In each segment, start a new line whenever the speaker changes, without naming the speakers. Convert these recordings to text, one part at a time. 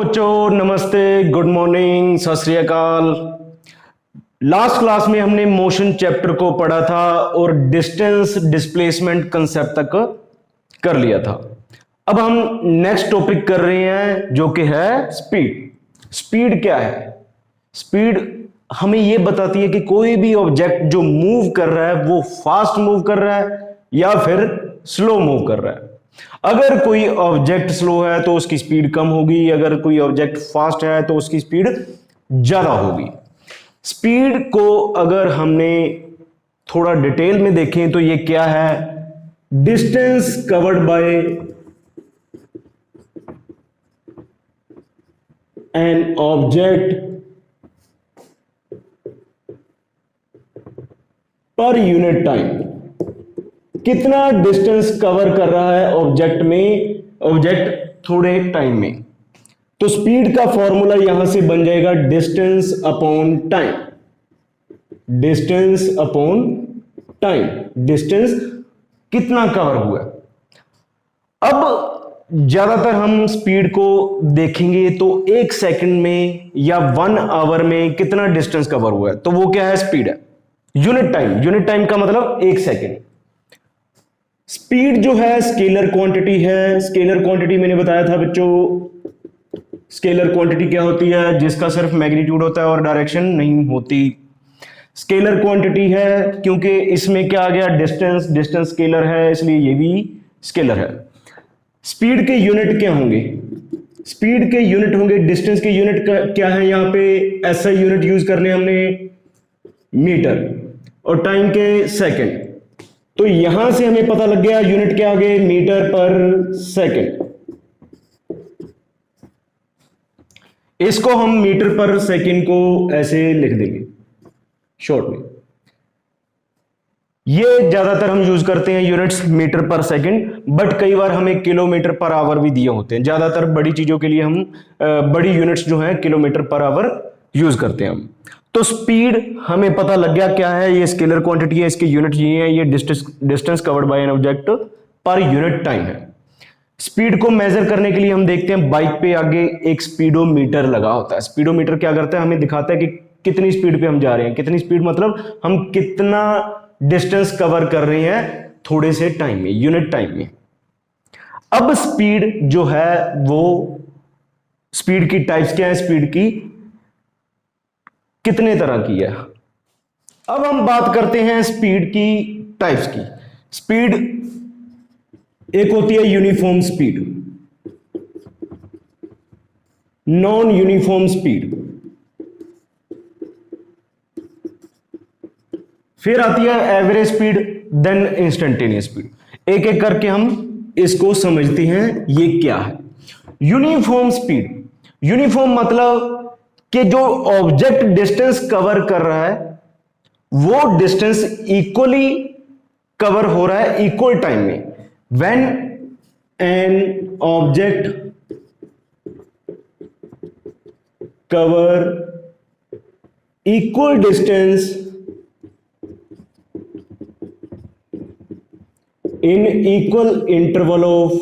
बच्चों, नमस्ते, good morning, सत श्री अकाल। लास्ट क्लास में हमने मोशन चैप्टर को पढ़ा था और डिस्टेंस डिस्प्लेसमेंट कंसेप्ट तक कर लिया था। अब हम नेक्स्ट टॉपिक कर रहे हैं जो कि है स्पीड। स्पीड क्या है? स्पीड हमें यह बताती है कि कोई भी ऑब्जेक्ट जो मूव कर रहा है वो फास्ट मूव कर रहा है या फिर स्लो मूव कर रहा है। अगर कोई ऑब्जेक्ट स्लो है तो उसकी स्पीड कम होगी, अगर कोई ऑब्जेक्ट फास्ट है तो उसकी स्पीड ज्यादा होगी। स्पीड को अगर हमने थोड़ा डिटेल में देखें तो ये क्या है? Distance covered by an object per unit time. कितना डिस्टेंस कवर कर रहा है ऑब्जेक्ट थोड़े टाइम में। तो स्पीड का फॉर्मूला यहां से बन जाएगा distance upon time. Distance upon time, distance कितना कवर हुआ। अब ज्यादातर हम स्पीड को देखेंगे तो 1 सेकंड में या 1 आवर में कितना डिस्टेंस कवर हुआ है, तो वो क्या है? स्पीड है। यूनिट टाइम, यूनिट टाइम का मतलब 1 सेकंड। स्पीड जो है स्केलर क्वांटिटी है। स्केलर क्वांटिटी मैंने बताया था बच्चों, स्केलर क्वांटिटी क्या होती है? जिसका सिर्फ मैग्नीट्यूड होता है और डायरेक्शन नहीं होती। स्केलर क्वांटिटी है क्योंकि इसमें क्या आ गया? डिस्टेंस। डिस्टेंस स्केलर है इसलिए ये भी स्केलर है। स्पीड के यूनिट क्या होंगे? स्पीड के यूनिट होंगे, डिस्टेंस के यूनिट क्या है? यहां पे ऐसा यूनिट यूज करने हमने मीटर, और टाइम के सेकंड। तो यहां से हमें पता लग गया यूनिट क्या आ गए? मीटर पर सेकंड। इसको हम मीटर पर सेकंड को ऐसे लिख देंगे शॉर्ट में। ये ज्यादातर हम यूज करते हैं यूनिट्स मीटर पर सेकंड, बट कई बार हमें किलोमीटर पर आवर भी दिए होते हैं। ज्यादातर बड़ी चीजों के लिए हम बड़ी यूनिट्स जो हैं किलोमीटर पर आवर यूज करते हैं हम। तो स्पीड हमें पता लग गया क्या है? ये स्केलर क्वांटिटी है, इसके यूनिट ये है, ये distance covered by an object per unit time है। स्पीड को मेजर करने के लिए हम देखते हैं बाइक पे आगे एक स्पीडोमीटर लगा होता है। स्पीडोमीटर क्या करता है? हमें दिखाता है कि कितनी स्पीड पे हम जा रहे हैं। कितनी स्पीड मतलब हम कितना डिस्टेंस कवर कर रहे हैं थोड़े से टाइम में, यूनिट टाइम में। अब स्पीड जो है वो, स्पीड की टाइप्स क्या है? स्पीड की कितने तरह की है? अब हम बात करते हैं स्पीड की टाइप्स की। स्पीड एक होती है uniform speed, non uniform speed, फिर आती है average speed, then instantaneous speed. एक एक करके हम इसको समझते हैं ये क्या है। यूनिफॉर्म स्पीड, यूनिफॉर्म मतलब कि जो ऑब्जेक्ट डिस्टेंस कवर कर रहा है वो डिस्टेंस इक्वली कवर हो रहा है इक्वल टाइम में। When an object cover equal distance in equal interval of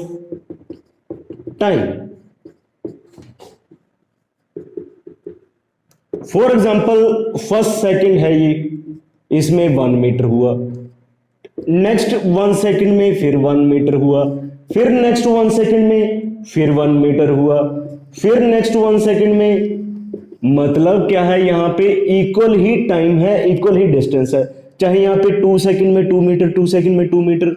time. For example first second है ये, इसमें 1 मीटर हुआ, नेक्स्ट 1 सेकंड में फिर 1 मीटर हुआ, फिर नेक्स्ट 1 सेकंड में फिर 1 मीटर हुआ, फिर नेक्स्ट 1 सेकंड में। मतलब क्या है? यहां पे इक्वल ही टाइम है, इक्वल ही डिस्टेंस है। चाहे यहां पे 2 सेकंड में 2 मीटर, 2 सेकंड में 2 मीटर,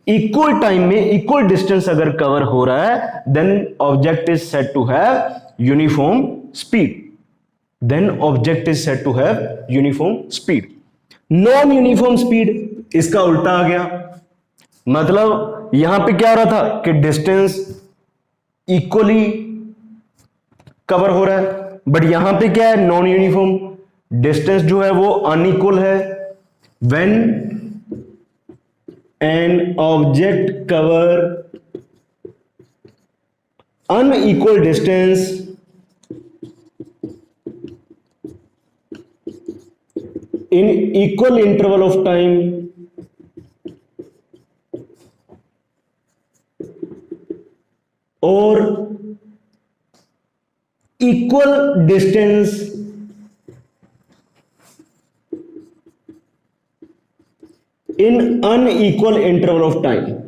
इक्वल टाइम में इक्वल डिस्टेंस अगर कवर हो रहा है then object is said to have uniform speed. Then object is said to have uniform speed. Non uniform speed, इसका उल्टा आ गया। मतलब यहां पे क्या हो रहा था कि डिस्टेंस इक्वली कवर हो रहा है, बट यहां पे क्या है? नॉन यूनिफॉर्म, डिस्टेंस जो है वो अनइक्वल है। When an object cover unequal distance in equal interval of time or equal distance in unequal interval of time.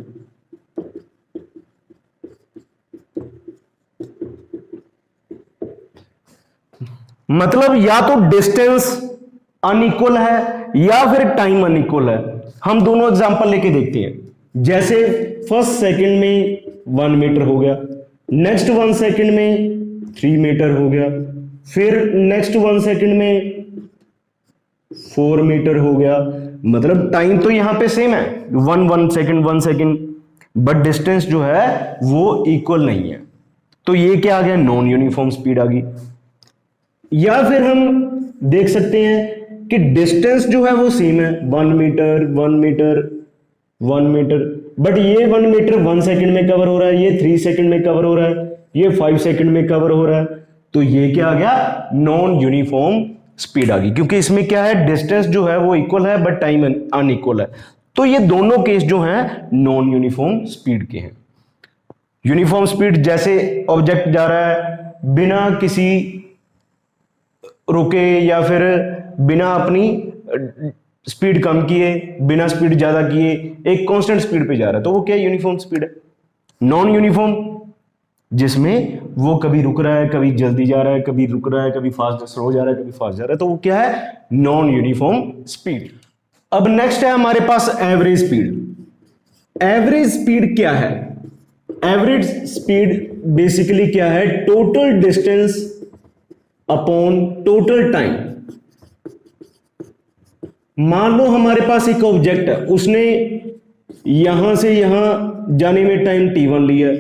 मतलब या तो डिस्टेंस अनइक्वल है या फिर टाइम अनइक्वल है। हम दोनों एग्जांपल लेके देखते हैं। जैसे फर्स्ट सेकंड में 1 मीटर हो गया, नेक्स्ट 1 सेकंड में 3 मीटर हो गया, फिर नेक्स्ट 1 सेकंड में 4 मीटर हो गया। मतलब टाइम तो यहां पे सेम है, 1 सेकंड, बट डिस्टेंस जो है वो इक्वल नहीं है। तो ये क्या आ गया, नॉन यूनिफॉर्म स्पीड आ गई। या फिर हम देख सकते हैं कि डिस्टेंस जो है वो सेम है, 1 मीटर, 1 मीटर, 1 मीटर, बट ये 1 मीटर 1 सेकंड में कवर हो रहा है, ये 3 सेकंड में कवर हो रहा है, ये 5 सेकंड में कवर हो रहा है। तो ये क्या आ गया, नॉन यूनिफॉर्म स्पीड आ गई, क्योंकि इसमें क्या है, डिस्टेंस जो है वो इक्वल है बट टाइम अनइक्वल है। तो ये दोनों केस जो हैं नॉन यूनिफॉर्म स्पीड के हैं। यूनिफॉर्म स्पीड, जैसे ऑब्जेक्ट जा रहा है बिना किसी रुके या फिर बिना अपनी स्पीड कम किए, बिना स्पीड ज्यादा किए, एक कांस्टेंट स्पीड पे जा रहा है, तो वो क्या यूनिफॉर्म स्पीड है। नॉन यूनिफॉर्म, जिसमें वो कभी रुक रहा है, कभी जल्दी जा रहा है, कभी रुक रहा है, कभी फास्ट स्लो जा रहा है, कभी फास्ट जा रहा है, तो वो क्या है, नॉन यूनिफॉर्म स्पीड। अब नेक्स्ट है हमारे पास एवरेज स्पीड। एवरेज स्पीड क्या है, एवरेज स्पीड बेसिकली क्या है, total distance upon total time. मान लो हमारे पास एक ऑब्जेक्ट है, उसने यहां से यहां जाने में टाइम t1 लिया,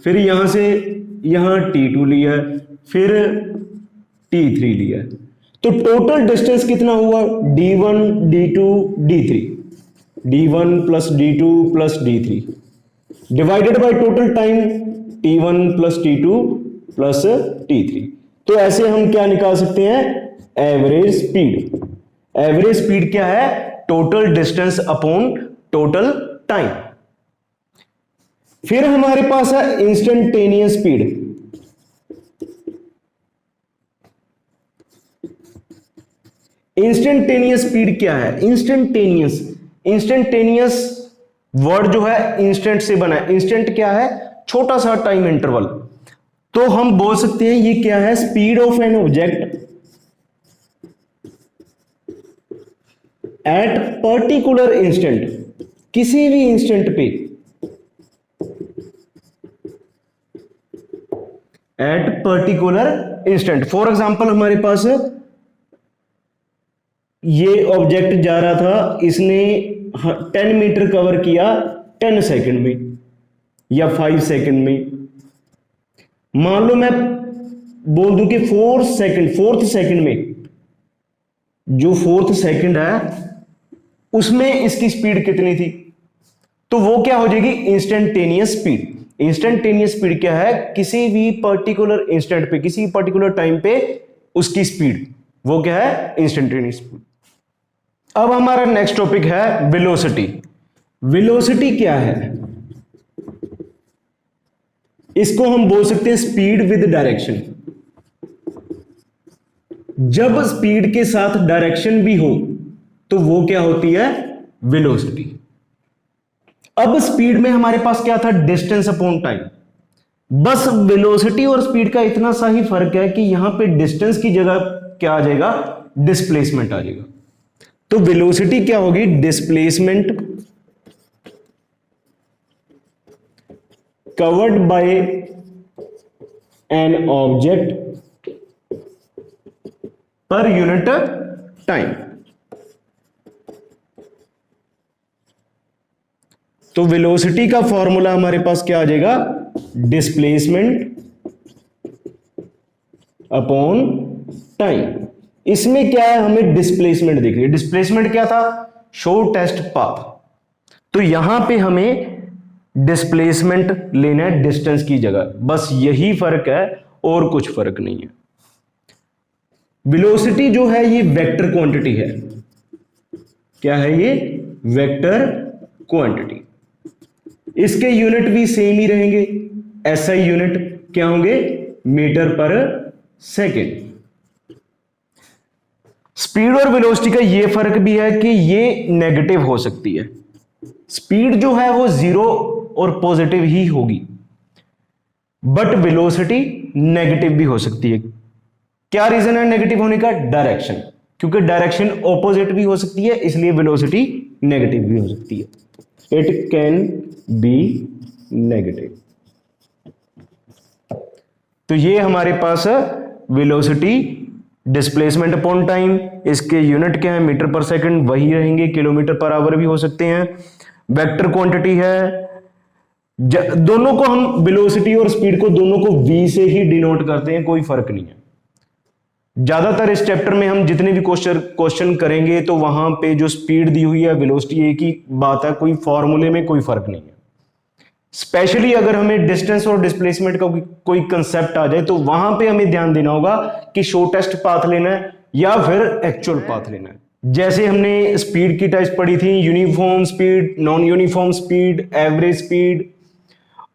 फिर यहां से यहां t2 लिया, फिर t3 लिया। तो टोटल डिस्टेंस कितना हुआ, d1 d2 d3, d1 plus d2 plus d3 divided by total time t1 plus t2 plus t3। तो ऐसे हम क्या निकाल सकते हैं, एवरेज स्पीड। एवरेज स्पीड क्या है, total distance upon total time. फिर हमारे पास है इंस्टेंटेनियस स्पीड। इंस्टेंटेनियस स्पीड क्या है, इंस्टेंटेनियस, इंस्टेंटेनियस वर्ड जो है इंस्टेंट से बना है। इंस्टेंट क्या है, छोटा सा टाइम इंटरवल। तो हम बोल सकते हैं ये क्या है, speed of an object at particular instant, किसी भी इंस्टेंट पे, at particular instant. For example हमारे पास ये ऑब्जेक्ट जा रहा था, इसने 10 मीटर कवर किया 10 सेकंड में या 5 सेकंड में। मान लो मैं बोल दूं कि 4th सेकंड में, जो 4th सेकंड है उसमें इसकी स्पीड कितनी थी, तो वो क्या हो जाएगी, इंस्टेंटेनियस स्पीड। इंस्टेंटेनियस स्पीड क्या है, किसी भी पर्टिकुलर इंस्टेंट पे, किसी पर्टिकुलर टाइम पे उसकी स्पीड, वो क्या है, इंस्टेंटेनियस स्पीड। अब हमारा नेक्स्ट टॉपिक है वेलोसिटी। वेलोसिटी क्या है, इसको हम बोल सकते हैं स्पीड विद डायरेक्शन। जब स्पीड के साथ डायरेक्शन भी हो तो वो क्या होती है, वेलोसिटी। अब स्पीड में हमारे पास क्या था, डिस्टेंस अपॉन टाइम। बस वेलोसिटी और स्पीड का इतना सा ही फर्क है कि यहां पे डिस्टेंस की जगह क्या आ जाएगा, डिस्प्लेसमेंट आ जाएगा। तो वेलोसिटी क्या होगी, displacement covered by an object per unit time. तो वेलोसिटी का फॉर्मूला हमारे पास क्या आ जाएगा, डिस्प्लेसमेंट अपॉन टाइम। इसमें क्या है, हमें डिस्प्लेसमेंट दिख रही है। डिस्प्लेसमेंट क्या था, शो टेस्ट पाथ। तो यहां पे हमें डिस्प्लेसमेंट लेना है डिस्टेंस की जगह, बस यही फर्क है और कुछ फर्क नहीं है। वेलोसिटी जो है ये वेक्टर क्वांटिटी है। क्या है ये, वेक्टर क्वांटिटी। इसके यूनिट भी सेम ही रहेंगे, एसआई यूनिट क्या होंगे, मीटर पर सेकेंड। स्पीड और वेलोसिटी का ये फर्क भी है कि ये नेगेटिव हो सकती है। स्पीड जो है वो जीरो और पॉजिटिव ही होगी, बट वेलोसिटी नेगेटिव भी हो सकती है। क्या रीजन है नेगेटिव होने का? डायरेक्शन, क्योंकि डायरेक्शन ऑपोजिट भी हो सकती है, इसलिए वेलोसिटी नेगेटिव भी हो सकती है। It can be negative. तो ये हमारे पास वेलोसिटी, डिस्प्लेसमेंट अपॉन टाइम, इसके यूनिट क्या है? मीटर पर सेकंड, वही रहेंगे, किलोमीटर पर आवर भी हो सकते हैं। वेक्टर क्वांटिटी है, दोनों को हम वेलोसिटी और स्पीड को दोनों को v से ही डिनोट करते हैं, कोई फर्क नहीं है। ज्यादातर इस चैप्टर में हम जितने भी क्वेश्चन करेंगे तो वहां पे जो स्पीड दी हुई है, वेलोसिटी, एक ही बात है, कोई फॉर्मूले में कोई फर्क नहीं है। स्पेशली अगर हमें डिस्टेंस और डिस्प्लेसमेंट का कोई कंसेप्ट आ जाए तो वहां पे हमें ध्यान देना होगा कि शॉर्टेस्ट पाथ लेना है या फिर एक्चुअल पाथ लेना है। जैसे हमने स्पीड की टाइप्स पढ़ी थी, uniform speed, non uniform speed, average speed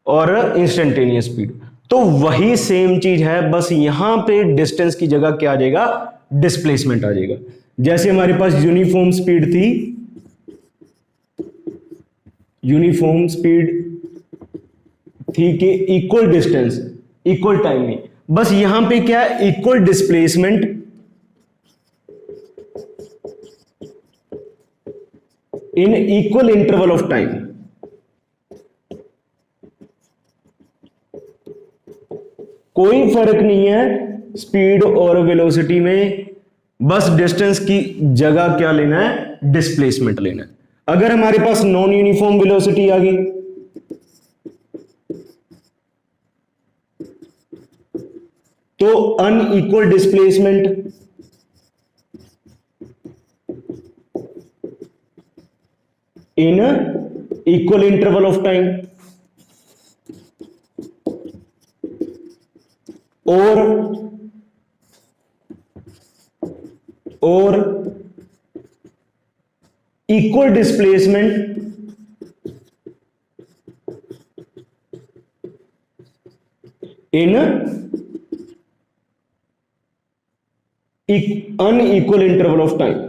और इंस्टेंटेनियस स्पीड। तो वही सेम चीज है, बस यहां पे डिस्टेंस की जगह क्या आ जाएगा? डिस्प्लेसमेंट आ जाएगा। जैसे हमारे पास यूनिफॉर्म स्पीड थी, यूनिफॉर्म स्पीड थी कि इक्वल डिस्टेंस इक्वल टाइम में, बस यहां पे क्या है? Equal displacement in equal interval of time. कोई फर्क नहीं है स्पीड और वेलोसिटी में, बस डिस्टेंस की जगह क्या लेना है? डिस्प्लेसमेंट लेना है। अगर हमारे पास नॉन यूनिफॉर्म वेलोसिटी आ गई तो unequal displacement in equal interval of time, और equal displacement in unequal interval of time.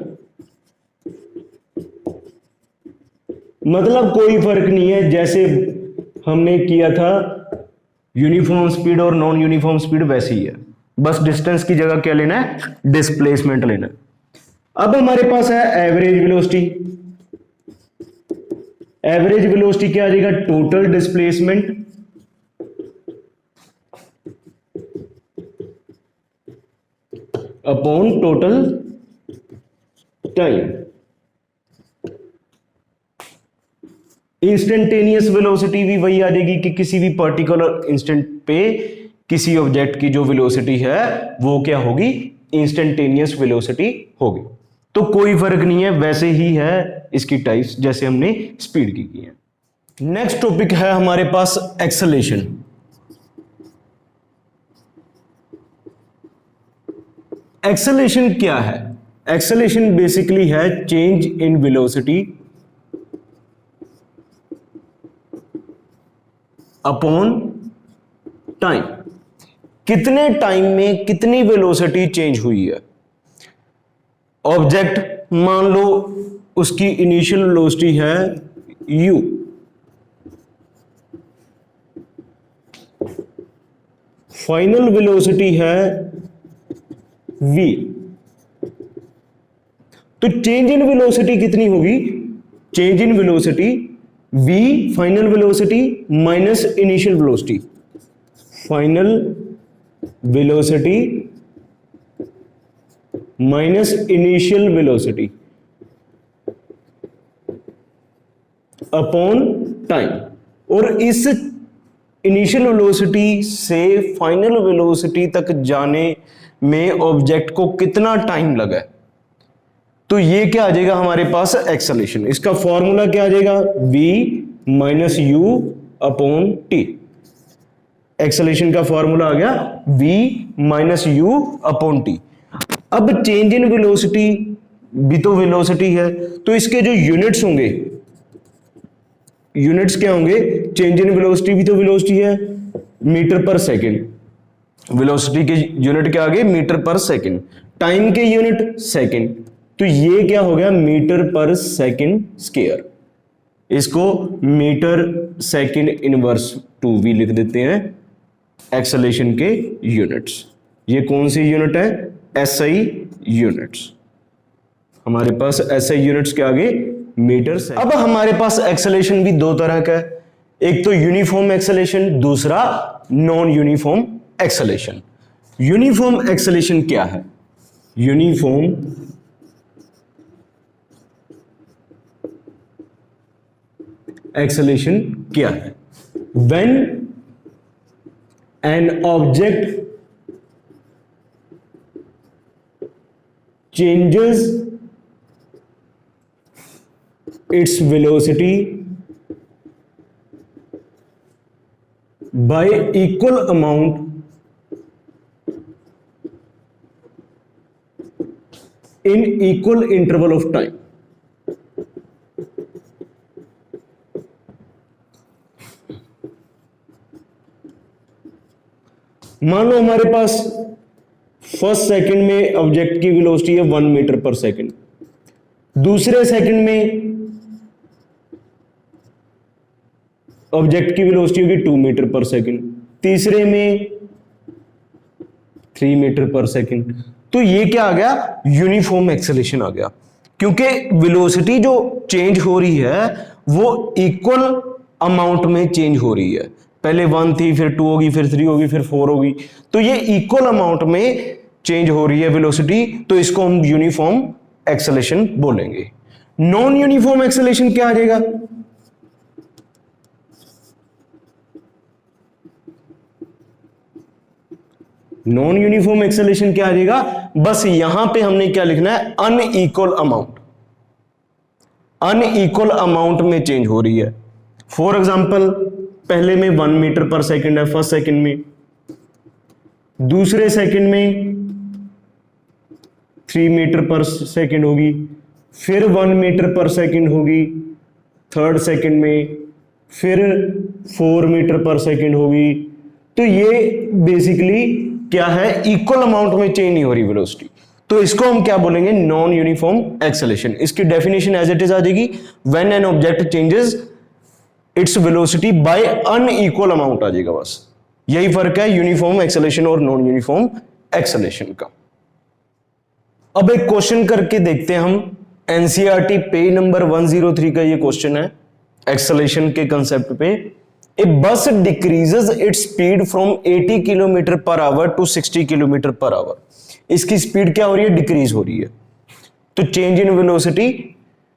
मतलब कोई फर्क नहीं है, जैसे हमने किया था यूनिफॉर्म स्पीड और नॉन यूनिफॉर्म स्पीड वैसे ही है, बस डिस्टेंस की जगह क्या लेना है? डिस्प्लेसमेंट लेना है। अब हमारे पास है एवरेज वेलोसिटी। एवरेज वेलोसिटी क्या आ जाएगा? Total displacement upon total time. Instantaneous velocity भी वही आ जाएगी कि किसी भी पर्टिकुलर इंस्टेंट पे किसी ऑब्जेक्ट की जो वेलोसिटी है वो क्या होगी? इंस्टेंटेनियस वेलोसिटी होगी। तो कोई फर्क नहीं है, वैसे ही है इसकी टाइप्स जैसे हमने स्पीड की है। नेक्स्ट टॉपिक है हमारे पास एक्सेलेरेशन। एक्सेलेरेशन क्या है? एक्सेलेरेशन बेसिकली है change in velocity upon time. कितने टाइम में कितनी वेलोसिटी चेंज हुई है। ऑब्जेक्ट मान लो उसकी इनिशियल वेलोसिटी है u, फाइनल वेलोसिटी है v, तो चेंज इन वेलोसिटी कितनी होगी? Change in velocity v final velocity minus initial velocity, final velocity minus initial velocity upon time. और इस इनिशियल वेलोसिटी से फाइनल वेलोसिटी तक जाने में ऑब्जेक्ट को कितना टाइम लगा है, तो ये क्या आ जाएगा हमारे पास? एक्सेलेरेशन। इसका फॉर्मूला क्या आ जाएगा? v minus you upon T. Acceleration का फॉर्मूला आ गया v minus you upon T. अब चेंज इन वेलोसिटी भी तो वेलोसिटी है, तो इसके जो यूनिट्स होंगे, यूनिट्स क्या होंगे? चेंज इन वेलोसिटी भी तो वेलोसिटी है, मीटर पर सेकेंड, वेलोसिटी के यूनिट क्या आ गए, मीटर पर सेकंड, टाइम के यूनिट सेकंड, तो ये क्या हो गया, मीटर पर सेकंड स्क्वायर, इसको मीटर सेकंड इनवर्स 2v लिख देते हैं एक्सेलरेशन के यूनिट्स। ये कौन सी यूनिट है, एसआई यूनिट्स, हमारे पास एसआई यूनिट्स के आगे मीटर सेकंड। अब हमारे पास एक्सेलरेशन भी दो तरह का है, एक तो यूनिफॉर्म एक्सेलरेशन, दूसरा non uniform acceleration. Uniform acceleration क्या है, यूनिफॉर्म एक्सेलरेशन क्या है, when an object changes its velocity by equal amount in equal interval of time। मान लो हमारे पास फर्स्ट सेकंड में ऑब्जेक्ट की वेलोसिटी है 1 मीटर पर सेकंड, दूसरे सेकंड में ऑब्जेक्ट की वेलोसिटी होगी 2 मीटर पर सेकंड, तीसरे में 3 मीटर पर सेकंड। तो ये क्या आ गया, यूनिफॉर्म एक्सेलरेशन आ गया, क्योंकि वेलोसिटी जो चेंज हो रही है वो इक्वल अमाउंट में चेंज हो रही है, पहले 1 थी, फिर 2 होगी, फिर 3 होगी, फिर 4 होगी, तो ये इक्वल अमाउंट में चेंज हो रही है वेलोसिटी, तो इसको हम यूनिफॉर्म एक्सेलरेशन बोलेंगे। नॉन यूनिफॉर्म एक्सेलरेशन क्या आ जाएगा, नॉन यूनिफॉर्म एक्सेलरेशन क्या आ जाएगा, बस यहां पे हमने क्या लिखना है, अनइक्वल अमाउंट, अनइक्वल अमाउंट में चेंज हो रही है। फॉर एग्जांपल पहले में 1 मीटर पर सेकंड है फर्स्ट सेकंड में, दूसरे सेकंड में 3 मीटर पर सेकंड होगी, फिर 1 मीटर पर सेकंड होगी थर्ड सेकंड में, फिर 4 मीटर पर सेकंड होगी। तो ये बेसिकली क्या है, इक्वल अमाउंट में चेंज नहीं हो रही वेलोसिटी, तो इसको हम क्या बोलेंगे, नॉन यूनिफॉर्म एक्सेलरेशन। इसकी डेफिनेशन एज इट इज आ जाएगी, when an object changes its velocity by unequal amount आ जाएगा, बस यही फर्क है यूनिफॉर्म एक्सेलरेशन और नॉन यूनिफॉर्म एक्सेलरेशन का। अब एक क्वेश्चन करके देखते हैं हम, एनसीईआरटी पेज नंबर 103 का ये क्वेश्चन है एक्सेलरेशन के कंसेप्ट पे। A bus decreases its speed from 80 kilometre per hour to 60 kilometre per hour, इसकी स्पीड क्या हो रही है, डिक्रीज हो रही है, तो चेंज इन वेलोसिटी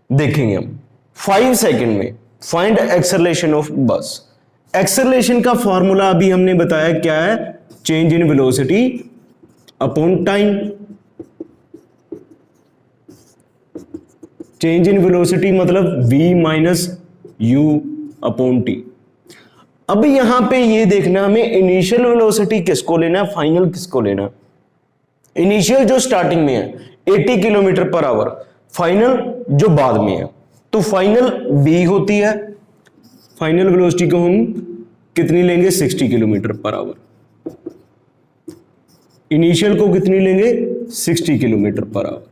देखेंगे हम 5 सेकंड में। फाइंड एक्सेलरेशन ऑफ बस, एक्सेलरेशन का फॉर्मूला अभी हमने बताया क्या है, change in velocity upon time, change in velocity मतलब v minus u upon T. अब यहां पे ये देखना हमें इनिशियल वेलोसिटी किसको लेना है, फाइनल किसको लेना है। इनिशियल जो स्टार्टिंग में है 80 किलोमीटर पर आवर, फाइनल जो बाद में है, तो फाइनल v होती है, फाइनल वेलोसिटी को हम कितनी लेंगे 60 किलोमीटर पर आवर, इनिशियल को कितनी लेंगे 60 किलोमीटर पर आवर।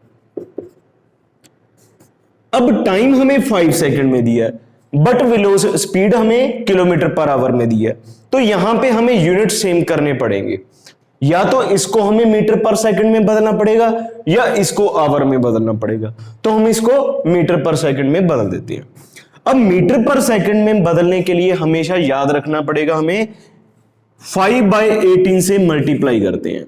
अब टाइम हमें 5 सेकंड में दिया है, बट वेलोसिटी स्पीड हमें किलोमीटर पर आवर में दी है, तो यहां पे हमें यूनिट सेम करने पड़ेंगे, या तो इसको हमें मीटर पर सेकंड में बदलना पड़ेगा या इसको आवर में बदलना पड़ेगा, तो हम इसको मीटर पर सेकंड में बदल देते हैं। अब मीटर पर सेकंड में बदलने के लिए हमेशा याद रखना पड़ेगा, हमें 5/18 से मल्टीप्लाई करते हैं,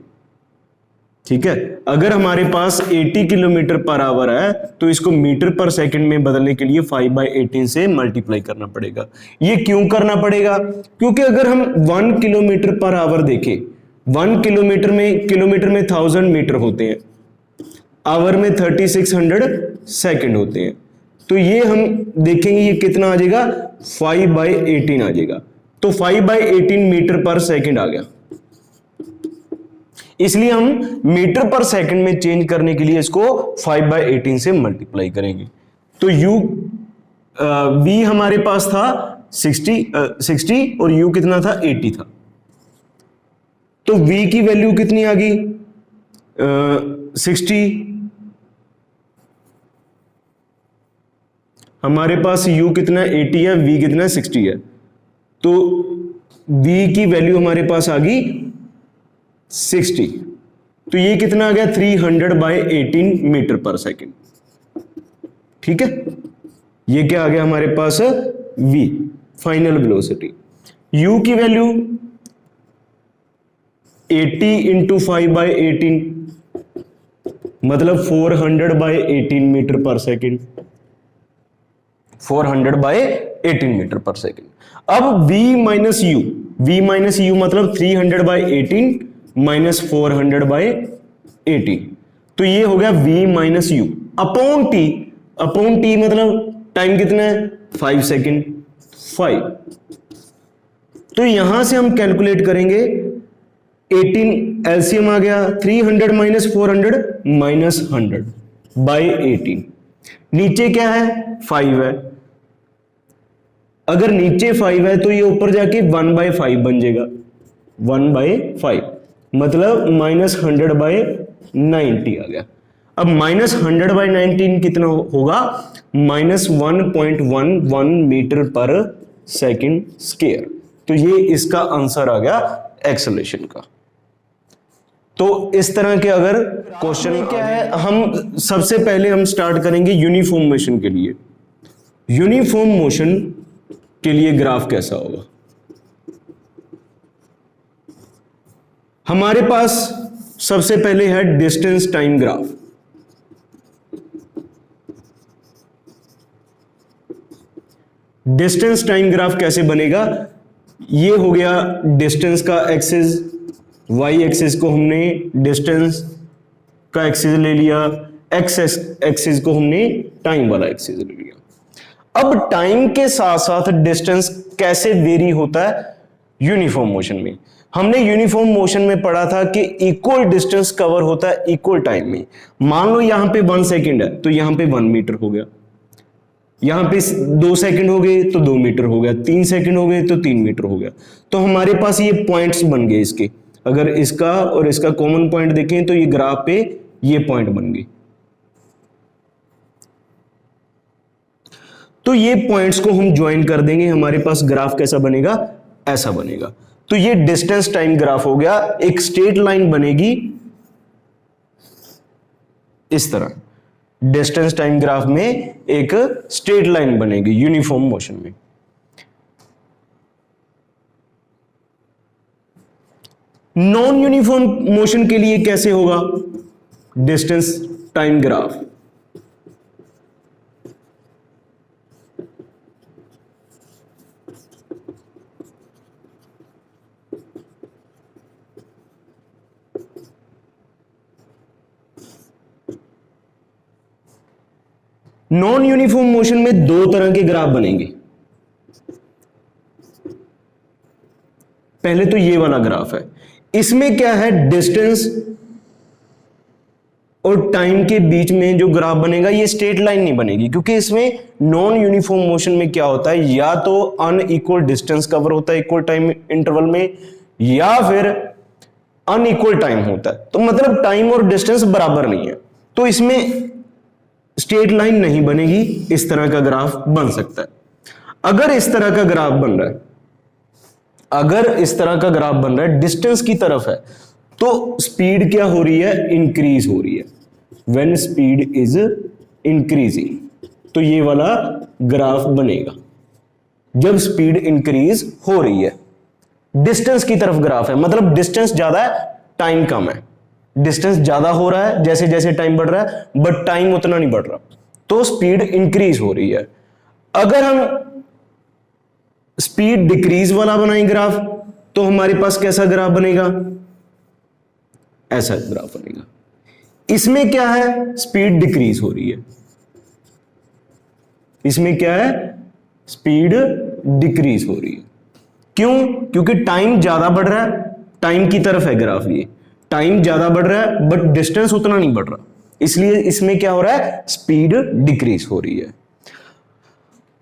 ठीक है। अगर हमारे पास 80 किलोमीटर पर आवर है तो इसको मीटर पर सेकंड में बदलने के लिए 5/18 से मल्टीप्लाई करना पड़ेगा। ये क्यों करना पड़ेगा, क्योंकि अगर हम 1 किलोमीटर पर आवर देखें, 1 किलोमीटर में 1000 मीटर होते हैं, आवर में 3600 सेकंड होते हैं, तो ये हम देखेंगे ये कितना आ जाएगा 5/18 आ जाएगा, तो 5/18 मीटर पर सेकंड आ गया। इसलिए हम मीटर पर सेकंड में चेंज करने के लिए इसको 5/18 से मल्टीप्लाई करेंगे, तो v हमारे पास था 60 और u कितना था 80 था। तो v की वैल्यू कितनी आ गई 60, हमारे पास u कितना 80 है, v कितना 60 है, तो v की वैल्यू हमारे पास आ गई 60, तो ये कितना आ गया 300/18 मीटर पर सेकेंड। ठीक है, ये क्या आ गया हमारे पास v फाइनल वेलोसिटी। u की वैल्यू 80 × 5/18 मतलब 400/18 मीटर पर सेकेंड, 400/18 मीटर पर सेकेंड। अब v माइनस u मतलब 300/18 माइनस 400/18, तो ये हो गया v minus u upon T मतलब टाइम कितना है 5 सेकेंड 5। तो यहां से हम कैलकुलेट करेंगे 18 एलसीएम आ गया 300 माइनस 400 माइनस 100/18, नीचे क्या है 5 है, अगर नीचे 5 है तो ये ऊपर जाके 1/5 बन जाएगा, 1/5 मतलब -100/90 आ गया। अब -100/19 कितना होगा -1.11 मीटर पर सेकेंड स्क्वायर। तो ये इसका आंसर आ गया एक्सेलरेशन का। तो इस तरह के अगर क्वेश्चन क्या है, हम सबसे पहले हम स्टार्ट करेंगे यूनिफॉर्म मोशन के लिए। यूनिफॉर्म मोशन के लिए ग्राफ कैसा होगा, हमारे पास सबसे पहले है distance time graph. Distance time graph कैसे बनेगा, ये हो गया डिस्टेंस का एक्सिस, वाई एक्सिस को हमने डिस्टेंस का एक्सिस ले लिया, एक्स एक्सिस को हमने टाइम वाला एक्सिस ले लिया। अब टाइम के साथ साथ डिस्टेंस कैसे वेरी होता है यूनिफॉर्म मोशन में। हमने यूनिफॉर्म मोशन में पढ़ा था कि इक्वल डिस्टेंस कवर होता है इक्वल टाइम में। मान लो यहां पे 1 सेकेंड है तो यहां पे 1 मीटर हो गया, यहां पे 2 सेकेंड हो गए तो 2 मीटर हो गया, 3 सेकेंड हो गए तो 3 मीटर हो गया। तो हमारे पास ये पॉइंट्स बन गए इसके, अगर इसका और इसका कॉमन पॉइंट देखें तो ये ग्राफ पे ये पॉइंट बन गई। तो ये पॉइंट्स को हम ज्वाइन कर देंगे, हमारे पास ग्राफ कैसा बनेगा, ऐसा बनेगा। तो ये डिस्टेंस टाइम ग्राफ हो गया, एक स्ट्रेट लाइन बनेगी इस तरह, डिस्टेंस टाइम ग्राफ में एक स्ट्रेट लाइन बनेगी यूनिफॉर्म मोशन में। नॉन यूनिफॉर्म मोशन के लिए कैसे होगा distance time graph, non uniform motion में 2 तरह के ग्राफ बनेंगे। पहले तो ये वाला ग्राफ है, इसमें क्या है डिस्टेंस और टाइम के बीच में जो ग्राफ बनेगा ये स्ट्रेट लाइन नहीं बनेगी, क्योंकि इसमें नॉन यूनिफॉर्म मोशन में क्या होता है, या तो अनइक्वल डिस्टेंस कवर होता है इक्वल टाइम इंटरवल में, या फिर अनइक्वल टाइम होता है। तो मतलब टाइम और डिस्टेंस बराबर नहीं है, तो इसमें स्ट्रेट लाइन नहीं बनेगी, इस तरह का ग्राफ बन सकता है। अगर इस तरह का ग्राफ बन रहा है, अगर इस तरह का ग्राफ बन रहा है डिस्टेंस की तरफ है, तो स्पीड क्या हो रही है, इंक्रीज हो रही है। व्हेन स्पीड इज इंक्रीजिंग, तो ये वाला ग्राफ बनेगा जब स्पीड इंक्रीज हो रही है। डिस्टेंस की तरफ ग्राफ है, मतलब डिस्टेंस ज्यादा है टाइम कम है, डिस्टेंस ज्यादा हो रहा है जैसे जैसे टाइम बढ़ रहा है, बट टाइम उतना नहीं बढ़ रहा, तो स्पीड इंक्रीज हो रही है। अगर हम स्पीड डिक्रीज वाला बनाएं ग्राफ, तो हमारे पास कैसा ग्राफ बनेगा, ऐसा ग्राफ बनेगा। इसमें क्या है, स्पीड डिक्रीज हो रही है, इसमें क्या है, स्पीड डिक्रीज हो रही है। क्यों, क्योंकि टाइम ज्यादा बढ़ रहा है, टाइम की तरफ है ग्राफ, ये टाइम ज्यादा बढ़ रहा है बट डिस्टेंस उतना नहीं बढ़ रहा, इसलिए इसमें क्या हो रहा है, स्पीड डिक्रीज हो रही है।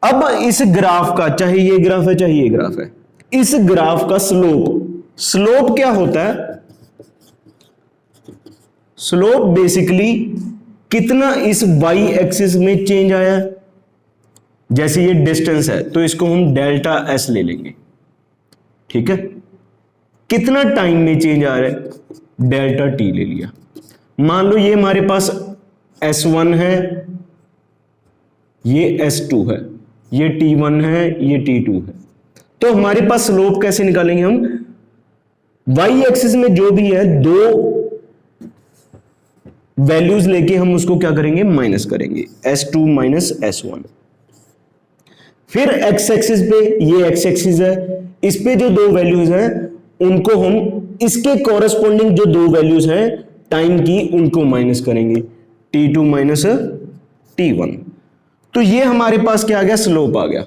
अब इस ग्राफ का, चाहे ये ग्राफ है चाहे ये ग्राफ है, इस ग्राफ का स्लोप स्लोप क्या होता है? स्लोप बेसिकली कितना इस वाई एक्सिस में चेंज आया है। जैसे ये डिस्टेंस है तो इसको हम डेल्टा एस ले लेंगे, ठीक है। कितना टाइम में चेंज आ रहा है, डेल्टा टी ले लिया। मान लो ये हमारे पास S1 है, ये S2 है, ये T1 है, ये T2 है। तो हमारे पास स्लोप कैसे निकालेंगे हम? वाई एक्सिस में जो भी है दो वैल्यूज लेके हम उसको क्या करेंगे, माइनस करेंगे, S2 माइनस S1। फिर एक्स एक्सिस पे, ये एक्स एक्सिस है, इस पे जो दो वैल्यूज हैं उनको हम इसके कॉरेस्पॉन्डिंग जो दो वैल्यूज हैं टाइम की उनको माइनस करेंगे, T2 माइनस T1। तो ये हमारे पास क्या आ गया, स्लोप आ गया।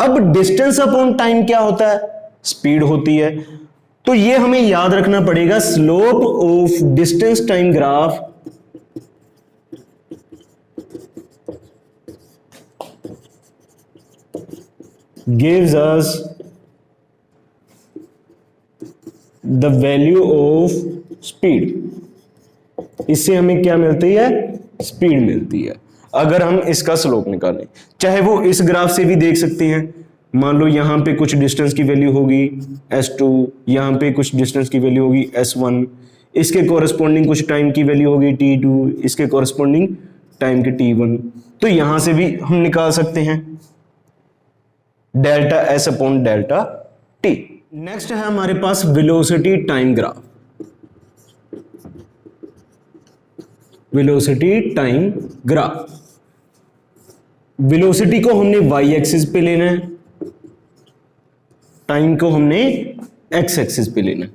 अब डिस्टेंस अपॉन टाइम क्या होता है, स्पीड होती है। तो ये हमें याद रखना पड़ेगा, slope of distance time graph gives us the value of speed। इससे हमें क्या मिलती है, स्पीड मिलती है अगर हम इसका स्लोप निकालें। चाहे वो इस ग्राफ से भी देख सकते हैं, मान लो यहां पे कुछ डिस्टेंस की वैल्यू होगी S2, यहां पे कुछ डिस्टेंस की वैल्यू होगी S1, इसके कॉरेस्पॉन्डिंग कुछ टाइम की वैल्यू होगी T2, इसके कॉरेस्पॉन्डिंग टाइम के T1। तो यहां से भी हम निकाल सकते हैं delta S upon delta T. Next है हमारे पास velocity time graph. Velocity time graph, velocity को हमने वाई एक्सिस पे लेना है, टाइम को हमने एक्स एक्सिस पे लेना है।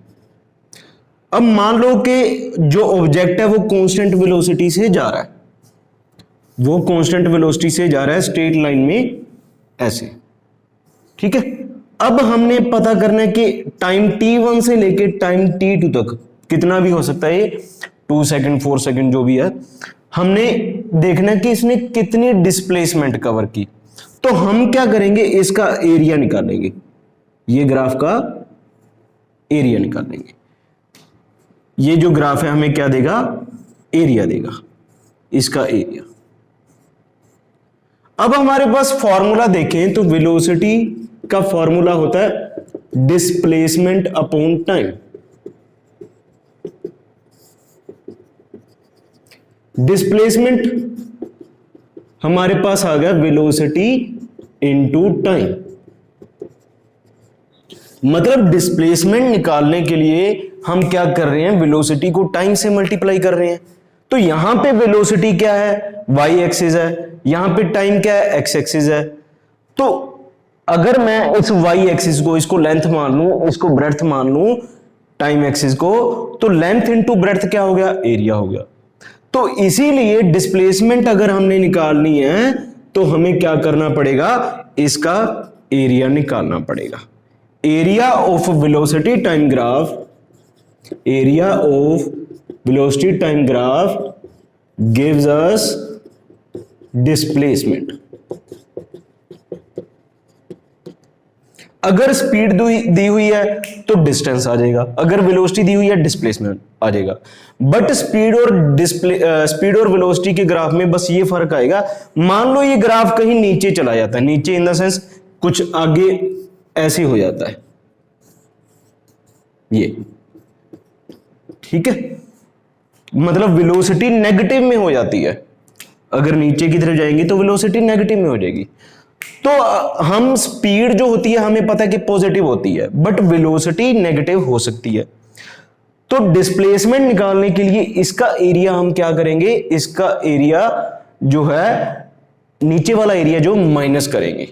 अब मान लो कि जो ऑब्जेक्ट है वो कांस्टेंट वेलोसिटी से जा रहा है, वो कांस्टेंट वेलोसिटी से जा रहा है स्ट्रेट लाइन में ऐसे, ठीक है। अब हमने पता करना है कि टाइम t1 से लेके टाइम t2 तक कितना भी हो सकता है, 2 सेकंड 4 सेकंड जो भी है, हमने देखना है कि इसने कितनी डिस्प्लेसमेंट कवर की। तो हम क्या करेंगे, इसका एरिया निकालेंगे, ये ग्राफ का एरिया निकालेंगे। ये जो ग्राफ है हमें क्या देगा, एरिया देगा, इसका एरिया। अब हमारे पास फॉर्मूला देखें तो वेलोसिटी का फॉर्मूला होता है डिस्प्लेसमेंट अपॉन टाइम। डिस्प्लेसमेंट हमारे पास आ गया वेलोसिटी इनटू टाइम। मतलब डिस्प्लेसमेंट निकालने के लिए हम क्या कर रहे हैं, वेलोसिटी को टाइम से मल्टीप्लाई कर रहे हैं। तो यहां पे वेलोसिटी क्या है, वाई एक्सिस है, यहां पे टाइम क्या है, एक्स एक्सिस है। तो अगर मैं इस वाई एक्सिस को, इसको लेंथ मान लूं, इसको ब्रेड्थ मान लूं, टाइम एक्सिस को, तो लेंथ इनटू ब्रेड्थ क्या हो गया, एरिया हो गया। तो इसीलिए डिस्प्लेसमेंट अगर हमने निकालनी है तो हमें क्या करना पड़ेगा, इसका एरिया निकालना पड़ेगा। Area of velocity time graph, area of velocity time graph gives us displacement. अगर स्पीड दी हुई है तो डिस्टेंस आ जाएगा, अगर वेलोसिटी दी हुई है डिस्प्लेसमेंट आ जाएगा। बट स्पीड और वेलोसिटी के ग्राफ में बस ये फर्क आएगा, मान लो ये ग्राफ कहीं नीचे चला जाता है, नीचे इन द सेंस कुछ आगे ऐसे हो जाता है, ये ठीक है, मतलब वेलोसिटी नेगेटिव में हो जाती है। अगर नीचे की तरफ जाएंगे तो वेलोसिटी नेगेटिव में हो जाएगी। तो हम स्पीड जो होती है हमें पता है कि पॉजिटिव होती है, बट वेलोसिटी नेगेटिव हो सकती है। तो डिस्प्लेसमेंट निकालने के लिए इसका एरिया हम क्या करेंगे, इसका एरिया जो है नीचे वाला एरिया जो माइनस करेंगे।